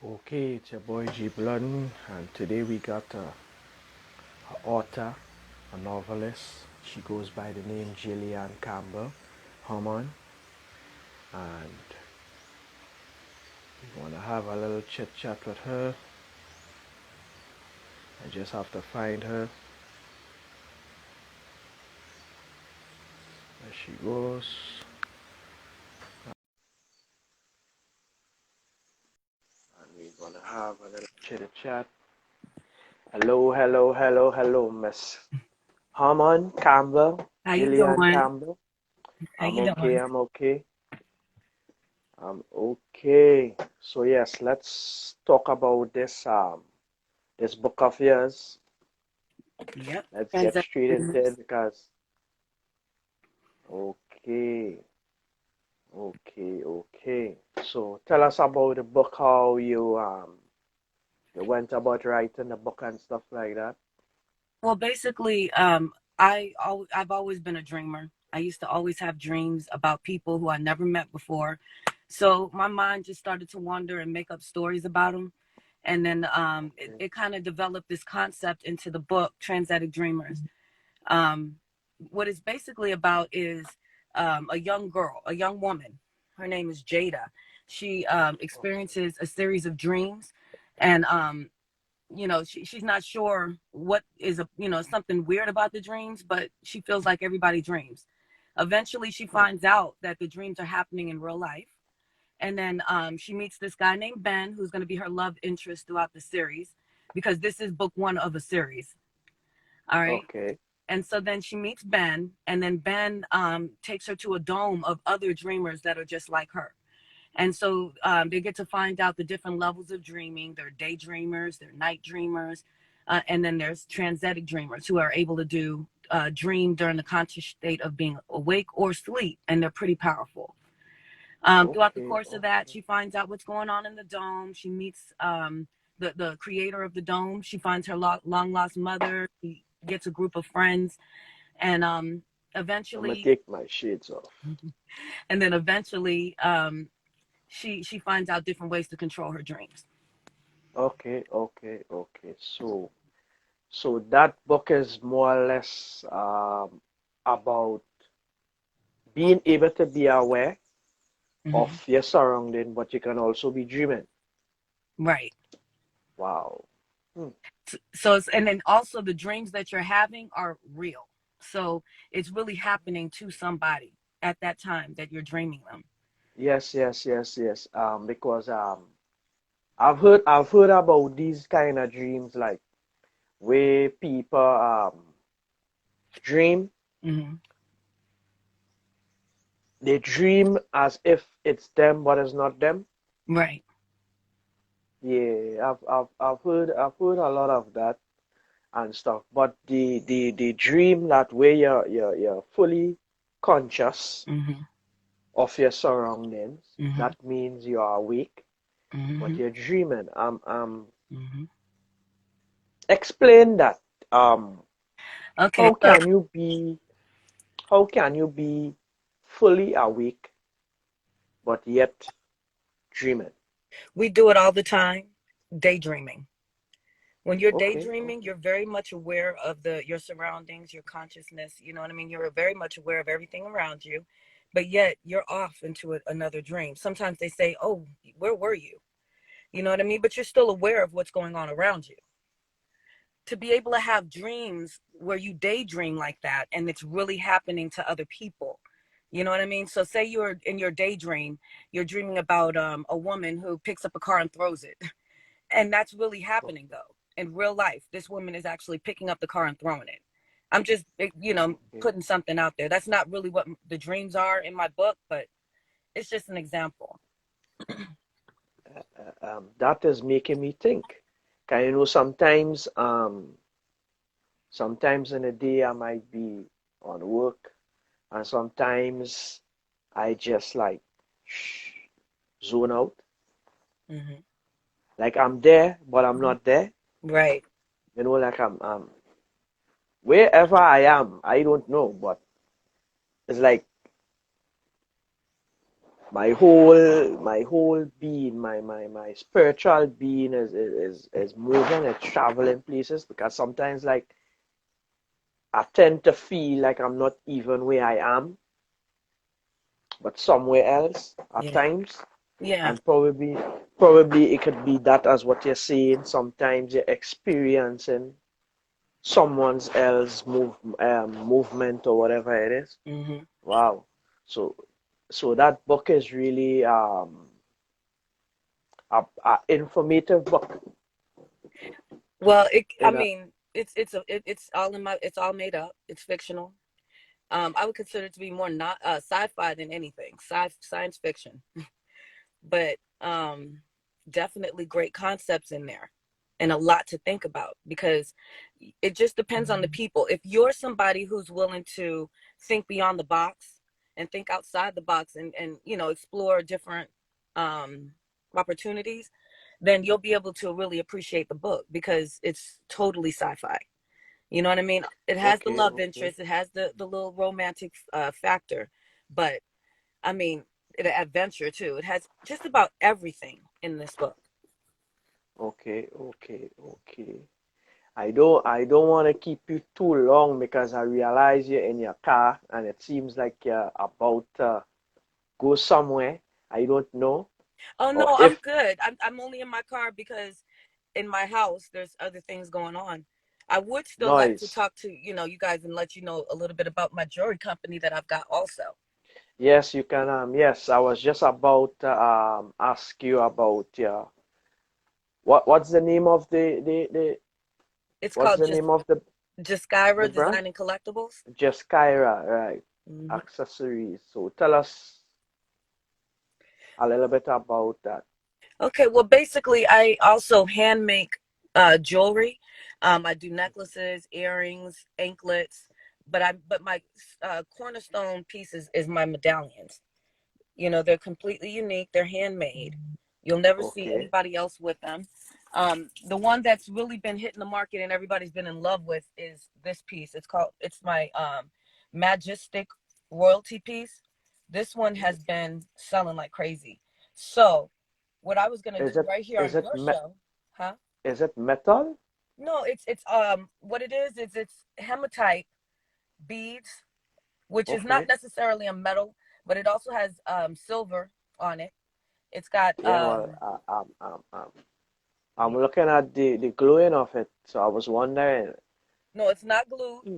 Okay, it's your boy G Blunt, and today we got a author, a novelist. She goes by the name Jillian Campbell Harmon, and we want to have a little chit chat with her. I just have to find her. There she goes, and we're gonna have a little chit chat. Hello, hello, hello, hello, Miss Harmon Campbell, How you Jillian doing? Campbell. How I'm you okay. doing? I'm okay. I'm okay. So yes, let's talk about this book of yours. Yep. Let's get Transedic straight into Dreamers. it because okay, okay. So tell us about the book, how you went about writing the book and stuff like that. Well, basically, I've always been a dreamer. I used to always have dreams about people who I never met before. So my mind just started to wander and make up stories about them. And then Okay, it kind of developed this concept into the book, Transedic Dreamers. Um, what it's basically about is a young girl, a young woman. Her name is Jada. She okay, experiences a series of dreams, and she's not sure what is something weird about the dreams, but she feels like everybody dreams. Eventually, she finds out that the dreams are happening in real life, and then she meets this guy named Ben, who's going to be her love interest throughout the series, because this is book one of a series. All right. okay, And so then she meets Ben, and then Ben takes her to a dome of other dreamers that are just like her. And so they get to find out the different levels of dreaming. There are daydreamers, there are night dreamers, and then there's transedic dreamers who are able to do dream during the conscious state of being awake or asleep, and they're pretty powerful. Throughout the okay, course of that, she finds out what's going on in the dome. She meets the creator of the dome. She finds her long lost mother. She gets a group of friends, and I'm gonna eventually, take my shades off. and then eventually, she finds out different ways to control her dreams. Okay. So that book is more or less about being able to be aware Mm-hmm. of your surrounding, but you can also be dreaming. Right. Wow. Hmm. So it's, and then also the dreams that you're having are real. So it's really happening to somebody at that time that you're dreaming them. Yes. Because I've heard about these kind of dreams, like where people dream, Mm-hmm. they dream as if it's them, but it's not them. Right. Yeah, I've heard a lot of that and stuff. But the dream that where you're fully conscious Mm-hmm. of your surroundings, Mm-hmm. that means you are awake, but Mm-hmm. you're dreaming. Mm-hmm. Explain that. Um, Okay. how can you be how can you be fully awake but yet dreaming? We do it all the time. Daydreaming. When you're Okay, daydreaming, okay, you're very much aware of your surroundings, your consciousness. You know what I mean? You're very much aware of everything around you, but yet you're off into another dream. Sometimes they say, "Oh, where were you?" You know what I mean? But you're still aware of what's going on around you. To be able to have dreams where you daydream like that and it's really happening to other people. You know what I mean? So say you're in your daydream, you're dreaming about a woman who picks up a car and throws it. And that's really happening though. In real life, this woman is actually picking up the car and throwing it. I'm just, okay. putting something out there. That's not really what the dreams are in my book, but it's just an example. That is making me think. Can you know sometimes in a day I might be on work, and sometimes I just like zone out. Hmm. Like I'm there, but I'm not there. Right. You know, like I'm wherever I am, I don't know, but it's like my whole being, my spiritual being is moving and traveling places because sometimes like I tend to feel like I'm not even where I am, but somewhere else at Yeah. times. Yeah. And probably it could be that as what you're saying. Sometimes you're experiencing someone's else movement or whatever it is. Hmm. Wow. So that book is really a informative book. Well, I In a, mean, it's all it's all made up. It's fictional. I would consider it to be more not sci-fi than anything, science fiction, but definitely great concepts in there and a lot to think about because it just depends on the people. If you're somebody who's willing to think beyond the box and think outside the box and explore different um, opportunities, then you'll be able to really appreciate the book because it's totally sci-fi. You know what I mean? It has the okay, love okay, interest, it has the little romantic factor, but I mean, the adventure too. It has just about everything in this book. okay. I don't want to keep you too long because I realize you're in your car and it seems like you're about to go somewhere. I don't know. Oh Or no, I'm if good. I'm only in my car because in my house there's other things going on. I would still like to noise. talk to you guys and let you know a little bit about my jewelry company that I've got also. Yes, you can. Yes, I was just about to ask you about what's the name of the It's what's called the just name of the Jiskyra brand? Design and Collectibles. Jiskyra, right? Hmm. Accessories. So tell us a little bit about that. Okay, well, basically, I also hand make jewelry. I do necklaces, earrings, anklets, but my cornerstone piece is my medallions. They're completely unique. They're handmade. You'll never see Okay. anybody else with them. The one that's really been hitting the market and everybody's been in love with is this piece. It's my Majestic royalty piece. This one has been selling like crazy. So, what I was gonna do Is it right here is on it your me show, huh? is it metal? No, it's what it is it's hematite beads, which is not Okay. necessarily a metal, but it also has silver on it. It's got Yeah. Well, I'm looking at the glowing of it, so I was wondering. no, it's not glued. Hmm,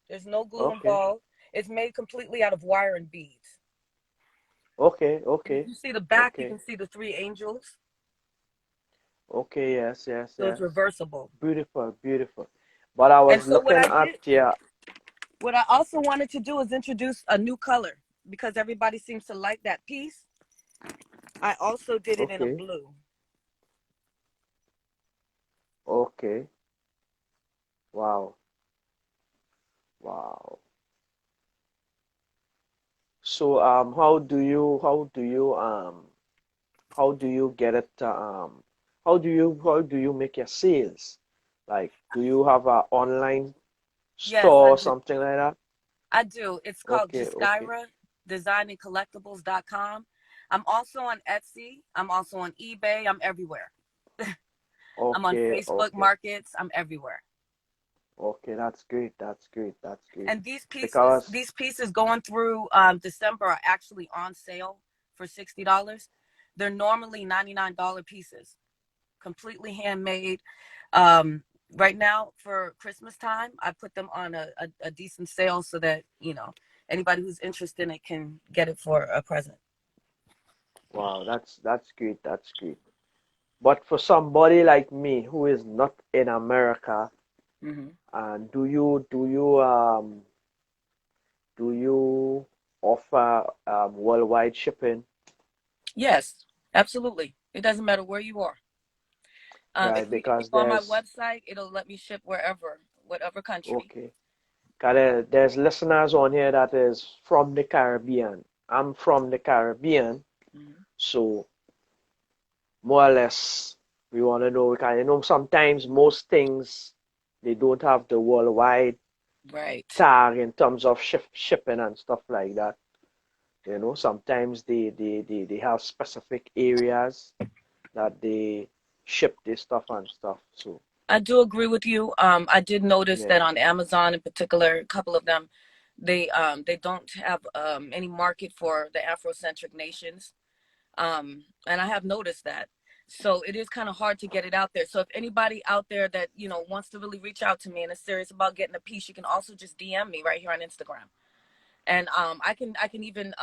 There's no glue okay. involved. It's made completely out of wire and beads. Okay. And if Okay. you see the back, you Okay. can see the three angels. Okay. Yes. Yes. So it's Yes. reversible. Beautiful. Beautiful. But I And was so looking at yeah. what I also wanted to do is introduce a new color because everybody seems to like that piece. I also did it in a Okay. blue. Okay. Wow. Wow. So how do you get it how do you make your sales? Like, do you have a online Yes, store or something like that? I do. It's called Okay, okay, Jiskyra Design and Collectibles.com. I'm also on Etsy. I'm also on eBay. I'm everywhere. I'm on okay, Facebook okay, Markets. I'm everywhere. okay. That's great. That's great. That's great. And Because these pieces going through December are actually on sale for $60. They're normally $99 pieces, completely handmade. Right now for Christmas time, I put them on a decent sale so that anybody who's interested in it can get it for a present. wow, that's great. That's great. But for somebody like me who is not in America, Hmm. and do you offer worldwide shipping? Yes, absolutely. It doesn't matter where you are. Right, If you because go on my there's website, it'll let me ship wherever, whatever country. okay. 'Cause there's listeners on here that is from the Caribbean. I'm from the Caribbean, Hmm. so more or less we want to know because sometimes most things they don't have the worldwide Right. tag in terms of shipping and stuff like that. You know, sometimes they have specific areas that they ship their stuff and stuff. So I do agree with you. I did notice yeah, that on Amazon in particular, a couple of them, they don't have any market for the Afrocentric nations. And I have noticed that. So it is kind of hard to get it out there. So if anybody out there that, you know, wants to really reach out to me and is serious about getting a piece, you can also just DM me right here on Instagram. And I can even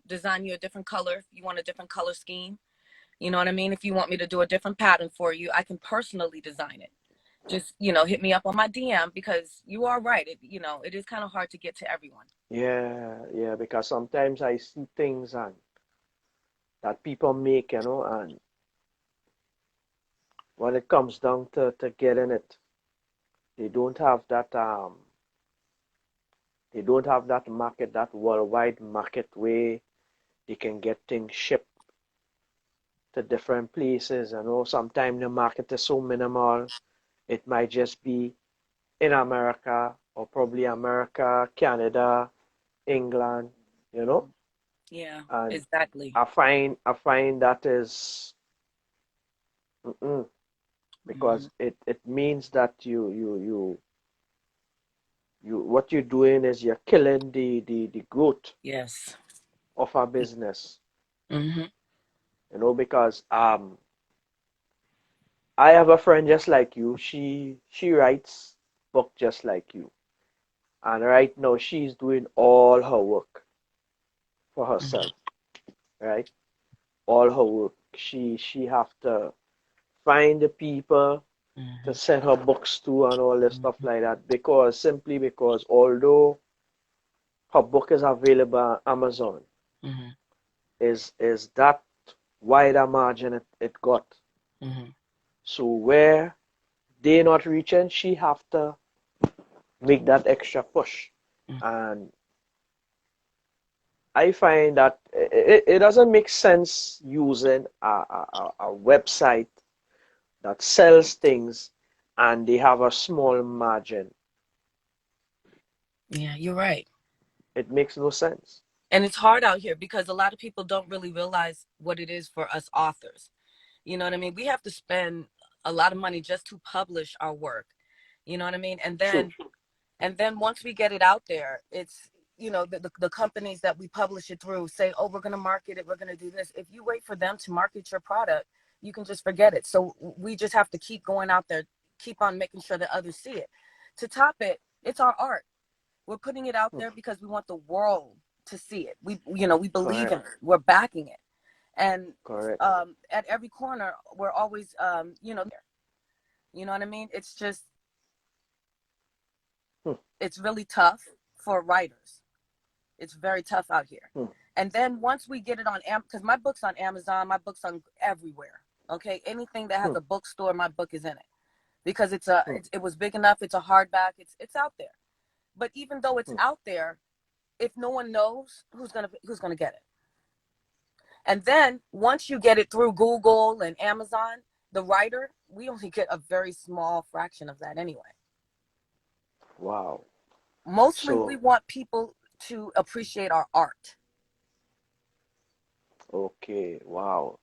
design you a different color if you want a different color scheme. You know what I mean? If you want me to do a different pattern for you, I can personally design it. Just, you know, hit me up on my DM, because you are right. It is kind of hard to get to everyone. yeah, because sometimes I see things and that people make, you know, and when it comes down to getting it, they don't have that they don't have that market, that worldwide market where they can get things shipped to different places. You know, sometimes the market is so minimal, it might just be in America or probably America, Canada, England, you know. Yeah, And exactly. I find that is Hmm. because it means that you what you're doing is you're killing the growth Yes. of our business, Hmm. you know, because I have a friend just like you. She writes book just like you. And right now she's doing all her work for herself, right? All her work. She have to find the people to Hmm. send her books to and all this stuff Hmm. like that because simply because although her book is available on Amazon, Hmm. is that wider margin it got. Hmm. So where they not reaching, she have to make that extra push. And I find that it doesn't make sense using a website that sells things and they have a small margin. Yeah, you're right. It makes no sense. And it's hard out here because a lot of people don't really realize what it is for us authors. You know what I mean? We have to spend a lot of money just to publish our work. You know what I mean? True. And then once we get it out there, it's, the companies that we publish it through say, oh, we're going to market it, we're going to do this. If you wait for them to market your product, you can just forget it. So we just have to keep going out there, keep on making sure that others see it. To top it, it's our art. We're putting it out Hmm. there because we want the world to see it. We believe Correct. in it. We're backing it. And Correct. at every corner, we're always, there. You know what I mean? It's just, Hmm. it's really tough for writers. It's very tough out here. Hmm. And then once we get it on because my book's on Amazon, my book's on everywhere. Okay, anything that has Hmm. a bookstore, my book is in it because Hmm. it was big enough. It's a hardback. It's out there. But even though it's Hmm. out there, if no one knows, who's gonna get it? And then once you get it through Google and Amazon, the writer, we only get a very small fraction of that anyway. Wow. Mostly we So want people to appreciate our art. okay. Wow.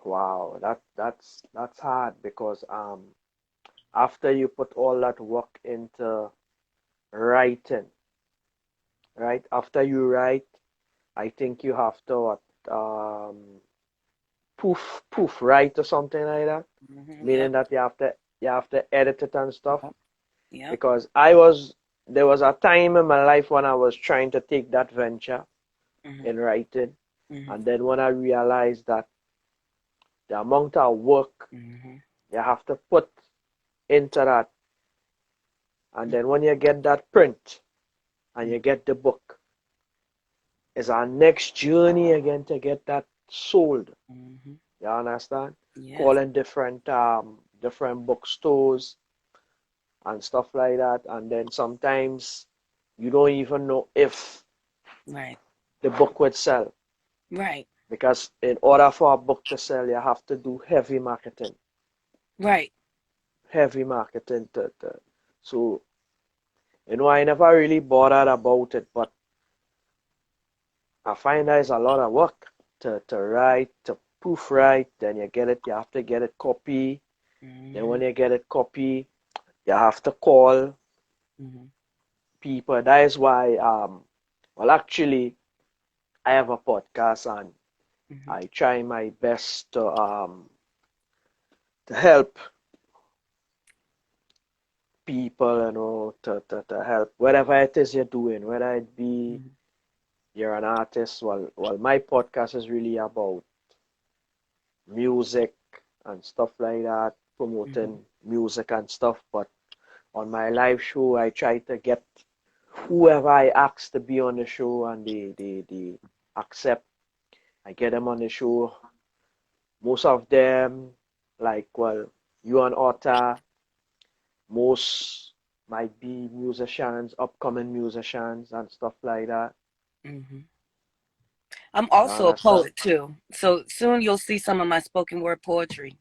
Wow. That's hard because after you put all that work into writing, right? After you write, I think you have to what, poof write or something like that, Hmm. meaning Yep. that you have to edit it and stuff. Yep. Yep. Because there was a time in my life when I was trying to take that venture Hmm. in writing, Hmm. and then when I realized that the amount of work Hmm. you have to put into that, and then when you get that print and you get the book, is our next journey again to get that sold. Hmm. You understand? Yes. Calling different bookstores and stuff like that, and then sometimes you don't even know if Right. the book would sell Right. because in order for a book to sell, you have to do Right. heavy marketing so I never really bothered about it, but I find there's a lot of work to write, to proofread. Then you get it, you have to get it copy. Then when Mm-hmm. you get it copy, you have to call Mm-hmm. people. That is why, well, actually, I have a podcast and Mm-hmm. I try my best to help people, to help whatever it is you're doing, whether it be Mm-hmm. you're an artist. Well, my podcast is really about music and stuff like that, Mm-hmm. promoting music and stuff. But on my live show, I try to get whoever I ask to be on the show and they accept. I get them on the show. Most of them, like, well, you and Otta, most might be musicians, upcoming musicians and stuff like that. Mm-hmm. I'm You also a understand? poet too. So soon you'll see some of my spoken word poetry.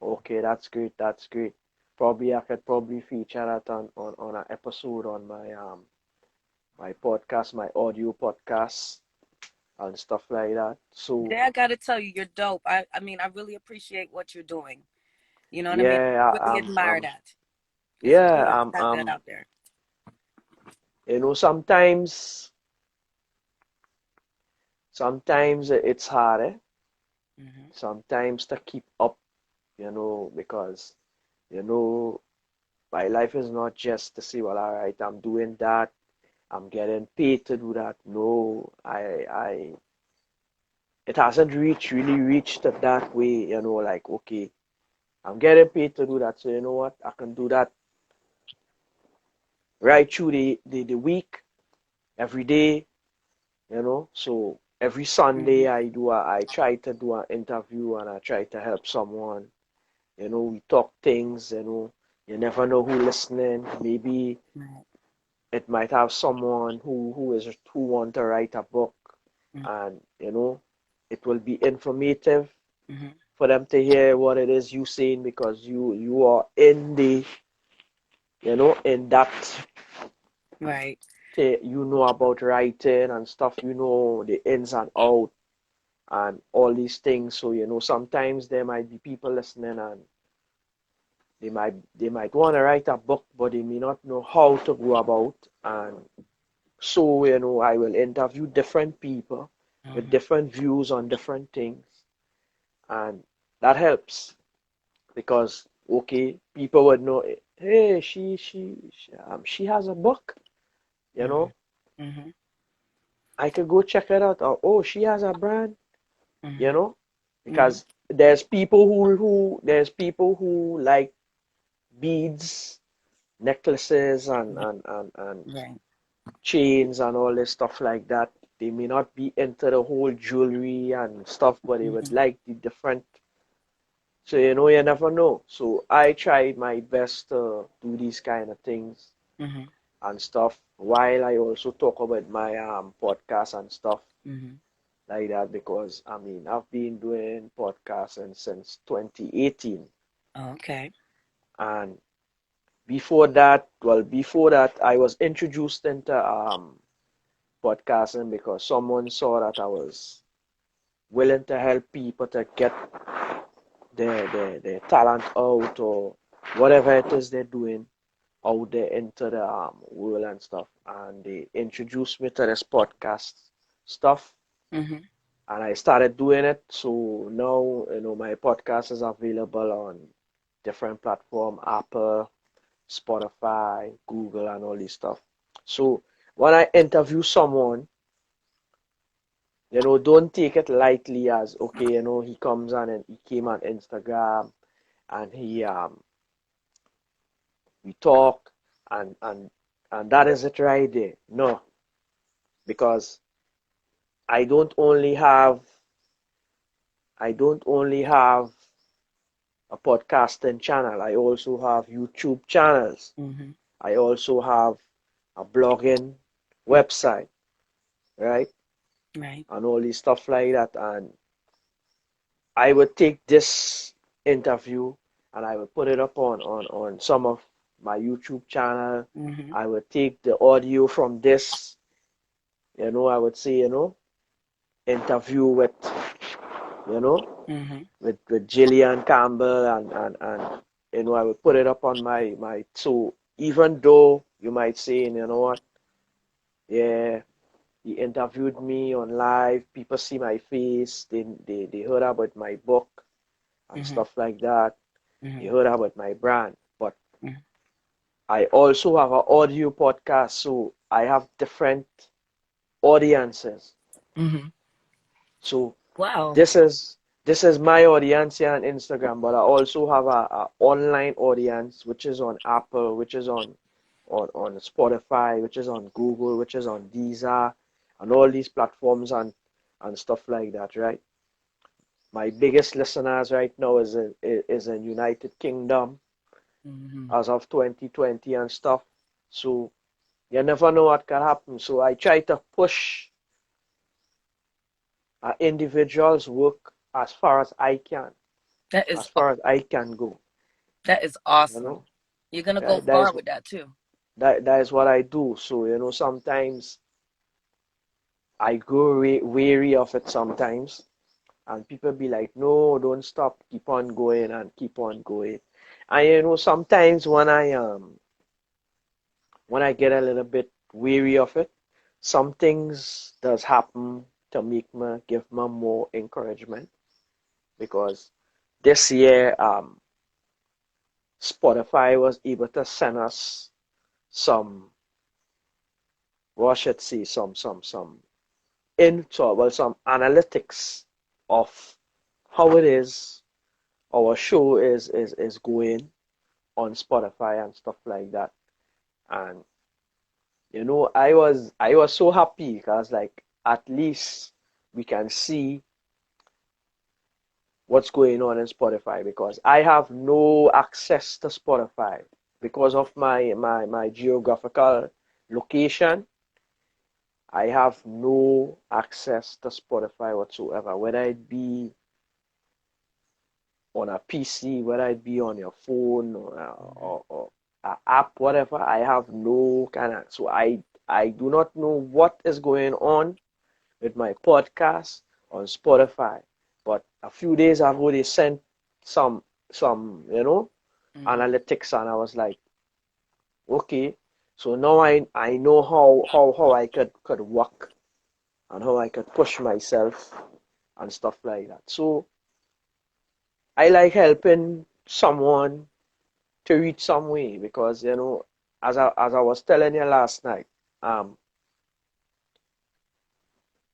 Okay, that's great. That's great. Probably I could probably feature that on an episode on my podcast, my audio podcast and stuff like that. So Yeah, I gotta tell you, you're dope. I mean, I really appreciate what you're doing. You know what I mean? yeah, I really admire that. It's yeah, good to have that out there. sometimes it's hard, eh? Hmm. Sometimes to keep up, because you know my life is not just to say, well, all right, I'm doing that, I'm getting paid to do that. No, it hasn't really reached that way, like, okay, I'm getting paid to do that, so you know what, I can do that right through the week, every day, so every Sunday Hmm. I try to do an interview and I try to help someone. We talk things, you never know who listening. Maybe Right. it might have someone who want to write a book, and it will be informative Mm-hmm. for them to hear what it is you saying, because you are in in that, Right. about writing and stuff, the ins and out and all these things. So sometimes there might be people listening and they might want to write a book, but they may not know how to go about. And so I will interview different people with Mm-hmm. different views on different things, and that helps because, okay, people would know, hey, she has a book, you Mm-hmm. know Mm-hmm. I could go check it out. Or, oh, she has a brand, you Mm-hmm. know Mm-hmm. because there's people who like beads, necklaces, and Right. chains and all this stuff like that. They may not be into the whole jewelry and stuff, but they would Mm-hmm. like the different. So you never know. So I try my best to do these kind of things Mm-hmm. and stuff, while I also talk about my podcast and stuff Mm-hmm. like that, because I mean I've been doing podcasting since 2018. Okay. And before that I was introduced into podcasting because someone saw that I was willing to help people to get their talent out, or whatever it is they're doing out there into the world and stuff. And they introduced me to this podcast stuff, Mm-hmm. and I started doing it. So now, my podcast is available on different platform, Apple, Spotify, Google, and all this stuff. So when I interview someone, don't take it lightly as, okay, he comes on and he came on Instagram and we talk, and that is it right there. No, because I don't only have I don't only have a podcasting channel. I also have YouTube channels. Mm-hmm. I also have a blogging website, right? Right. And all this stuff like that. And I would take this interview and I would put it up on some of my YouTube channel. Mm-hmm. I would take the audio from this, I would say, interview with, you know, Mm-hmm. with Jillian Campbell, and you know, I would put it up on my, so even though you might say, you know what, yeah, he interviewed me on live, people see my face, they heard about my book and Mm-hmm. stuff like that, they Mm-hmm. heard about my brand, but Mm-hmm. I also have an audio podcast, so I have different audiences. Mm-hmm. So Wow. this is my audience here on Instagram, but I also have a online audience which is on Apple, which is on Spotify, which is on Google, which is on Deezer, and all these platforms and stuff like that, right? My biggest listeners right now is in United Kingdom Mm-hmm. as of 2020 and stuff. So you never know what can happen. So I try to push individuals' work as far as I can, That is as far as I can go. that is You know, awesome. You're gonna go that far is with that too. that is what I do. So sometimes I go weary of it sometimes, and people be like, "No, don't stop, keep on going and keep on going." And sometimes when I get a little bit weary of it, some things does happen to make me give me more encouragement because this year Spotify was able to send us some, what should I say, some analytics of how it is our show is going on Spotify and stuff like that. And I was so happy because like at least we can see what's going on in Spotify because I have no access to Spotify because of my geographical location. I have no access to Spotify whatsoever, whether it be on a PC, whether it be on your phone or a app, whatever. I have no kind of, so I do not know what is going on with my podcast on Spotify. But a few days ago, they sent some some Mm-hmm. analytics, and I was like, okay, so now I know how I could work and how I could push myself and stuff like that. So I like helping someone to reach some way because as I was telling you last night, um,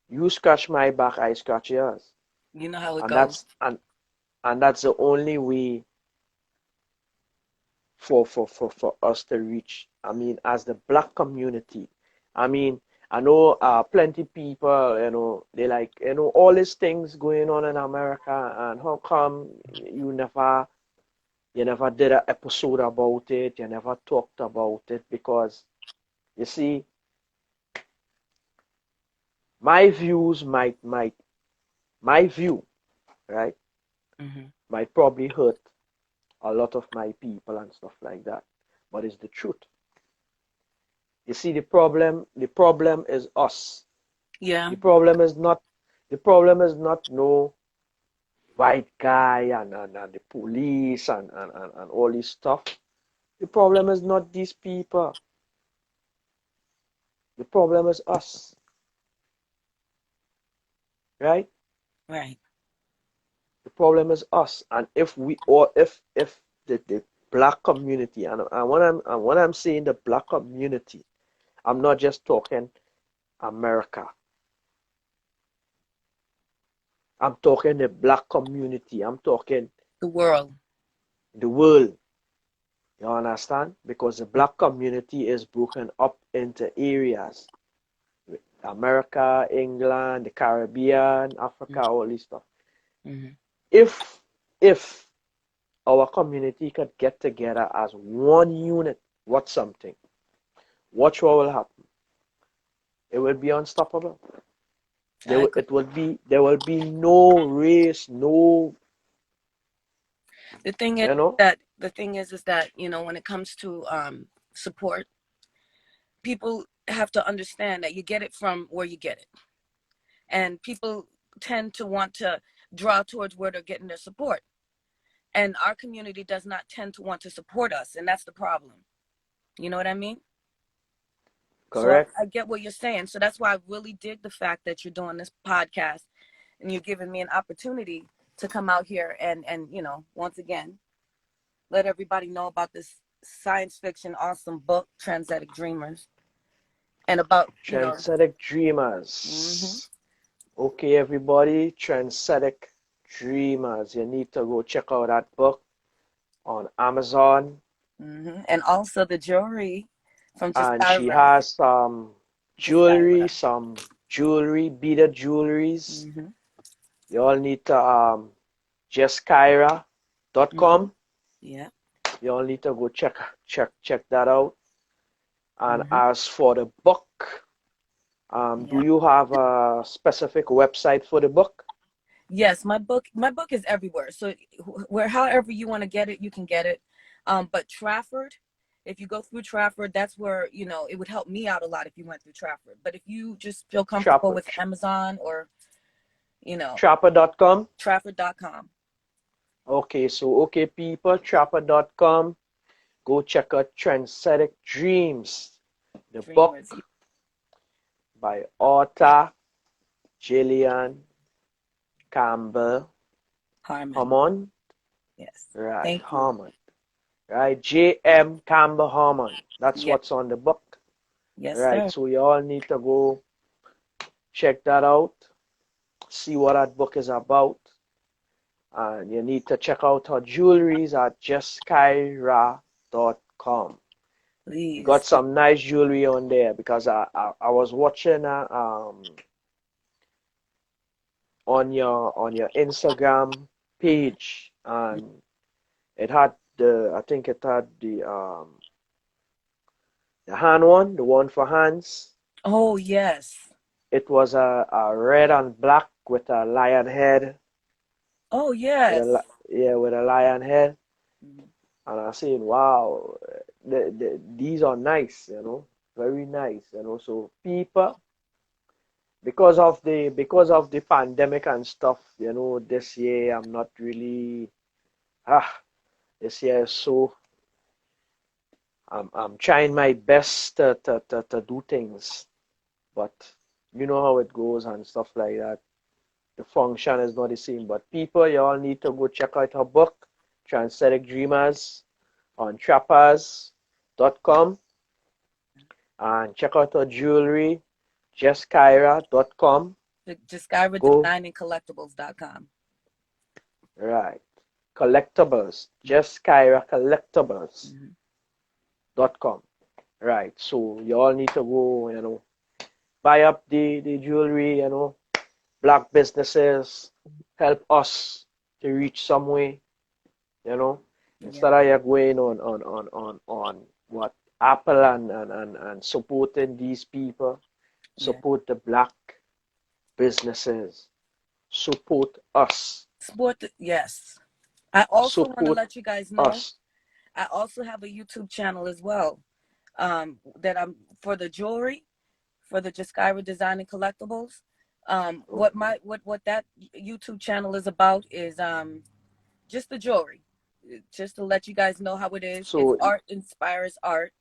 you scratch my back, I scratch yours, You know how it and goes. and that's the only way for us to reach. I mean, as the black community, I mean, I know plenty people, they like, all these things going on in America, and how come you never did an episode about it, you never talked about it, because you see, my views my view, right, Mm-hmm. might probably hurt a lot of my people and stuff like that, but it's the truth. You see, the problem is us. Yeah. The problem is not no white guy and the police and all this stuff. The problem is not these people. The problem is us, right? Right. The problem is us. And if the black community, and when I'm saying the black community, I'm not just talking America. I'm talking the black community. I'm talking The world. the world. You understand? Because the black community is broken up into areas. America, England, the Caribbean, Africa, all this stuff. Mm-hmm. If if our community could get together as one unit, what something, watch what will happen. It will be unstoppable. I agree. There will be no race, no, The thing is you know. that when it comes to support, people have to understand that you get it from where you get it. and people tend to want to draw towards where they're getting their support, and our community does not tend to want to support us, and that's the problem. You know what I mean? So Correct. I get what you're saying. So that's why I really dig the fact that you're doing this podcast and you're giving me an opportunity to come out here and once again let everybody know about this science fiction awesome book, Transedic Dreamers, and about Transedic mm-hmm, Dreamers. Okay, everybody, Transedic Dreamers. You need to go check out that book on Amazon. mm-hmm. And also the jewelry from And she Jiskyra. has some Jiskyra. beaded jewelries. Mm-hmm, You all need to mm-hmm. Jiskyra.com. Yeah. You all need to go check that out. And Mm-hmm. as for the book, do Yeah. you have a specific website for the book? Yes, my book is everywhere. So where however you want to get it, you can get it. But Trafford, if you go through Trafford, that's where, it would help me out a lot if you went through Trafford. But if you just feel comfortable Trapper, with Amazon or, Trapper.com. Trafford.com. Okay, so okay people, Trapper.com. Go check out Transedic Dreams, the book Dreamers. by author Jillian Campbell Harmon. Harmon. Yes. Right, Thank you. Harmon. Right, J.M. Campbell Harmon. That's Yes. what's on the book. Yes, Right, sir. so you all need to go check that out, see what that book is about. And you need to check out her jewelries at Jiskyra.com. You got Please. some nice jewelry on there because I was watching on your Instagram Mhm. page, and it had I think it had the hand one, the one for hands. Oh, yes. It was a red and black with a lion head, Oh, yes. with a lion head. Mhm. And I said, wow, these are nice, very nice, So people, because of the pandemic and stuff, this year I'm not really ah this year is so I'm trying my best to do things, but you know how it goes and stuff like that. The function is not the same. But people, you all need to go check out her book, Transedic Dreamers, on trappers.com, and check out her jewelry, Jiskyra.com. Jiskyra Go Design and Collectibles.com. right. Collectibles, Jiskyra Collectibles.com. Mm-hmm. Right. So you all need to go, buy up the jewelry, black businesses, help us to reach some way, Yeah. instead of you going on what Apple and supporting these people, Yeah. support the black businesses, support us, Yes. I also want to support let you guys know us. I also have a YouTube channel as well. That I'm for the jewelry, for the Jiskyra Design and Collectibles. What Okay. my what that YouTube channel is about is just the jewelry. Just to let you guys know how it is. It's So art inspires art.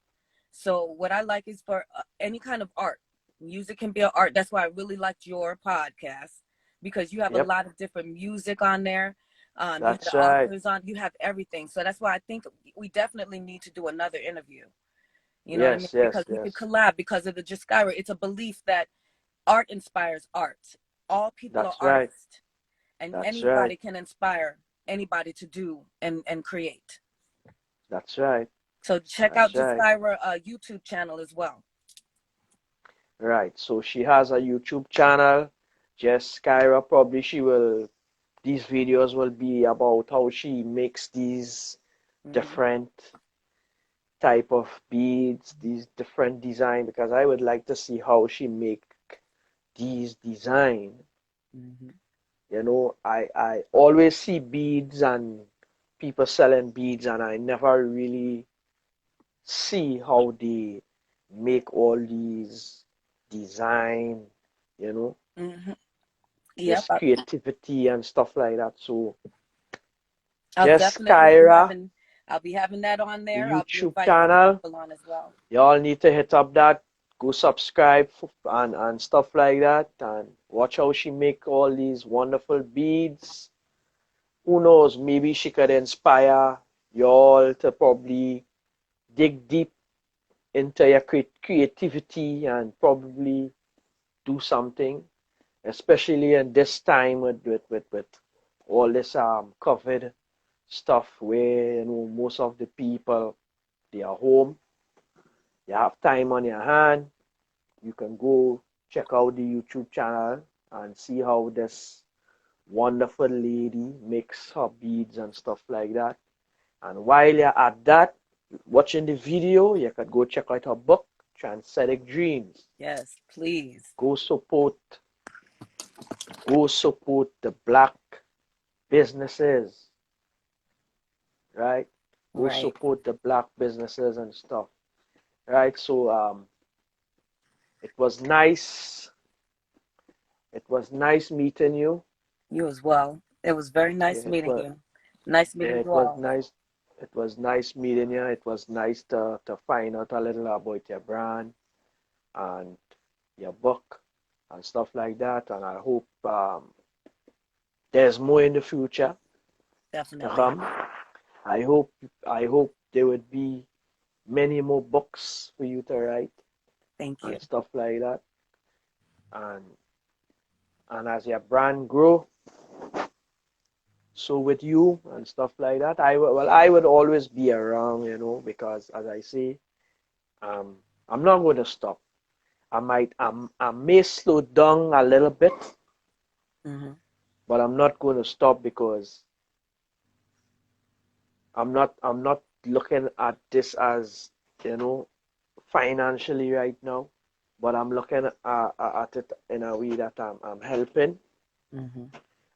So what I like is for any kind of art. Music can be an art. That's why I really liked your podcast, because you have a yep, lot of different music on there. You have that's the right. authors on. You have everything. So that's why I think we definitely need to do another interview. You know what I mean? Yes, yes, Because we could yes. collab because of the Jiskyra. It's a belief that art inspires art. All people are That's right. artists, and That's right. anybody can inspire anybody to do and create. That's right. So check out That's right. Jiskyra YouTube channel as well. Right. So she has a YouTube channel. Jiskyra, probably these videos will be about how she makes these Mm-hmm. different type of beads, these different design, because I would like to see how she make these design. Mm-hmm. I always see beads and people selling beads, and I never really see how they make all these design, you know. Mm-hmm. Yep. this creativity and stuff like that. So I'll definitely be Jiskyra, having I'll be having that on the there. I'll be YouTube inviting other channel, people on as well. y'all need to hit up that, go subscribe and stuff like that, and watch how she make all these wonderful beads. Who knows, maybe she could inspire y'all to probably dig deep into your creativity and probably do something, especially in this time with all this COVID stuff where most of the people they are home. You have time on your hand. You can go check out the YouTube channel and see how this wonderful lady makes her beads and stuff like that. And while you're at that, watching the video, you can go check out her book, Transedic Dreamers. Yes, please. Go support, go support the black businesses, right? Go Right. support the black businesses and stuff, right? So it was nice. It was nice meeting you. You as well. It was very Yeah, nice meeting you. Nice meeting it you was all. nice. It was nice meeting you. It was nice to find out a little about your brand and your book and stuff like that. And I hope there's more in the future to Definitely. come. I hope I hope there would be many more books for you to write Thank you. and stuff like that. And and as your brand grow, so with you and stuff like that, I would always be around, because as I say, um, I'm not going to stop. I may slow down a little bit, Mm-hmm. but I'm not going to stop because I'm not looking at this as, you know, financially right now, but I'm looking at it in a way that I'm helping, Mm-hmm.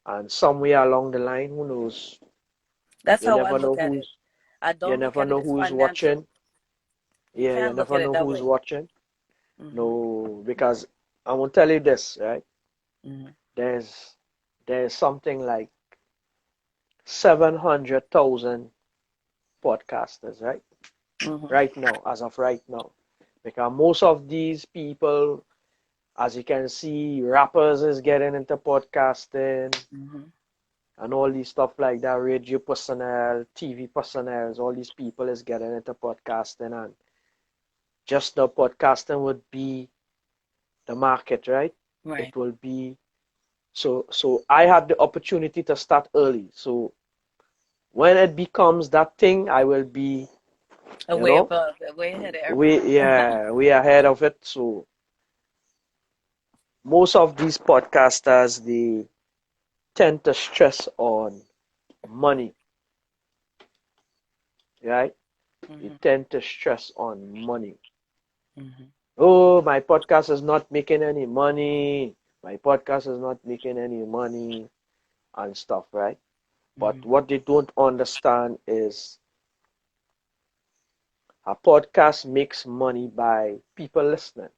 and somewhere along the line, who knows? That's You how I never know look at it. who's I you don't look never at it know as who's financial. watching. You Yeah, you can't look never at it know that who's way. watching. Mm-hmm. No, because I will tell you this, right? Mm-hmm. There's something like 700,000 podcasters, right? Mm-hmm. Right now, as of right now, because most of these people, as you can see, rappers is getting into podcasting Mm-hmm. and all these stuff like that. Radio personnel, TV personnel, all these people is getting into podcasting, and just the podcasting would be the market, right? Right. It will be so I had the opportunity to start early. So when it becomes that thing, I will be, you Way know, above, way ahead of everyone. we ahead of it. So most of these podcasters they tend to stress on money, right? They Mm-hmm. tend to stress on money. Mm-hmm. Oh, my podcast is not making any money. My podcast is not making any money and stuff, right? But Mm-hmm. what they don't understand is a podcast makes money by people listening.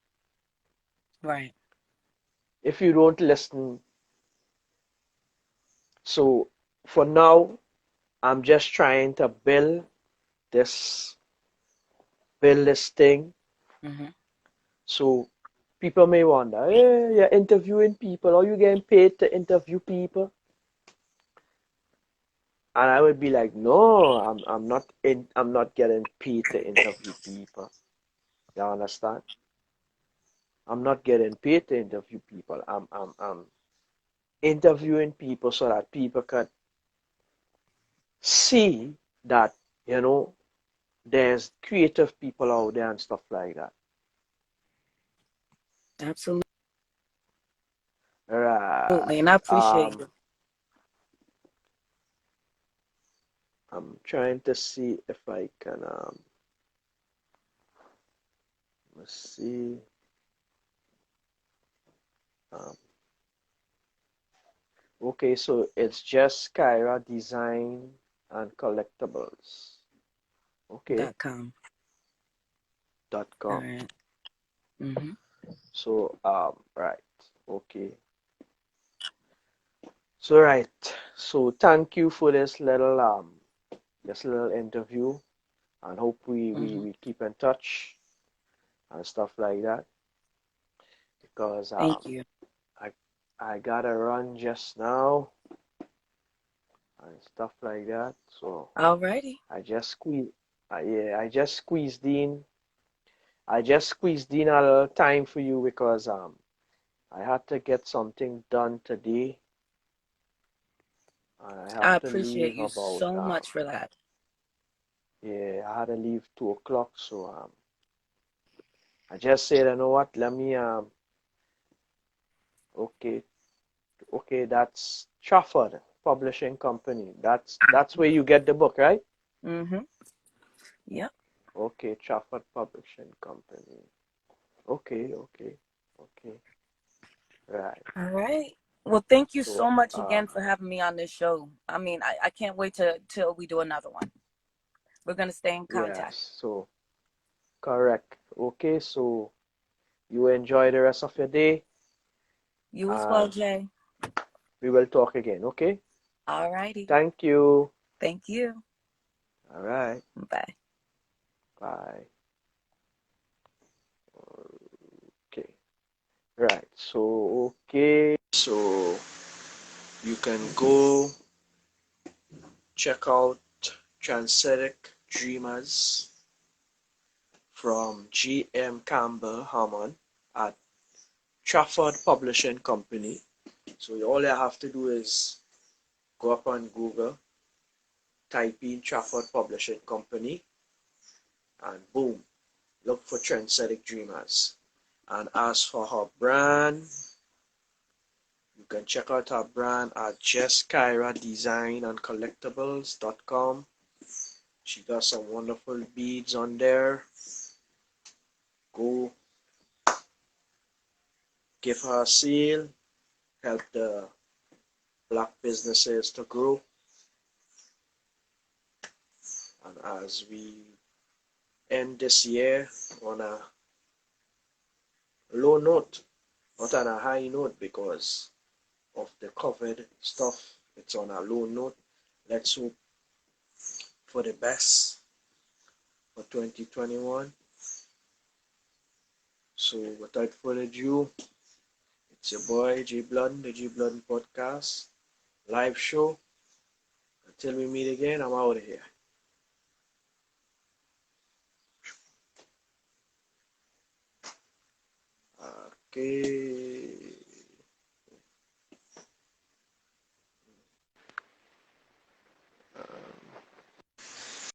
Right. If you don't listen, so for now, I'm just trying to this build this thing. Mm-hmm. So people may wonder, hey, you're interviewing people, are you getting paid to interview people? And I would be like, no, I'm not getting paid to interview people. You understand? I'm not getting paid to interview people. I'm interviewing people so that people can see that, you know, there's creative people out there and stuff like that. Absolutely. Right. And I appreciate you. I'm trying to see if I can let's see. Um, okay, so it's just Kyra Design and Collectibles. Okay, .com. All .com. right. Mm-hmm. So right. Okay. So right. So thank you for this little interview, and hope we keep in touch and stuff like that, because Thank you. I I gotta run just now and stuff like that. So Alrighty. I just squeeze yeah, I just squeezed in a little time for you because I had to get something done today, and I I have to appreciate leave you about so much for that. yeah, I had to leave 2 o'clock, so I just said, you know what, let me okay, okay, that's Trafford Publishing Company. That's where you get the book, right? Mm-hmm. Yep. Okay, Trafford Publishing Company. Okay, okay, okay, right. All right. Well, thank you So so much again for having me on this show. I mean, I can't wait till we do another one. We're gonna stay in contact. yes, so correct. Okay, so you enjoy the rest of your day, You as well, and Jay. we will talk again, okay? All righty. Thank you. Thank you. All right. Bye. Bye. Okay. Right. So, okay. So you can go check out Transedic Dreamers from G.M. Campbell Harmon at Trafford Publishing Company. So all you have to do is go up on Google, type in Trafford Publishing Company, and boom, look for Transedic Dreamers. And as for her brand, you can check out her brand at Jiskyra Design and Collectibles.com. She got some wonderful beads on there. Go give her a sale, help the black businesses to grow. And as we end this year on a low note, not on a high note because of the COVID stuff, it's on a low note. Let's hope for the best for 2021. So without further ado, it's your boy J Blood, the J Blood Podcast live show. Until we meet again, I'm out of here. Okay.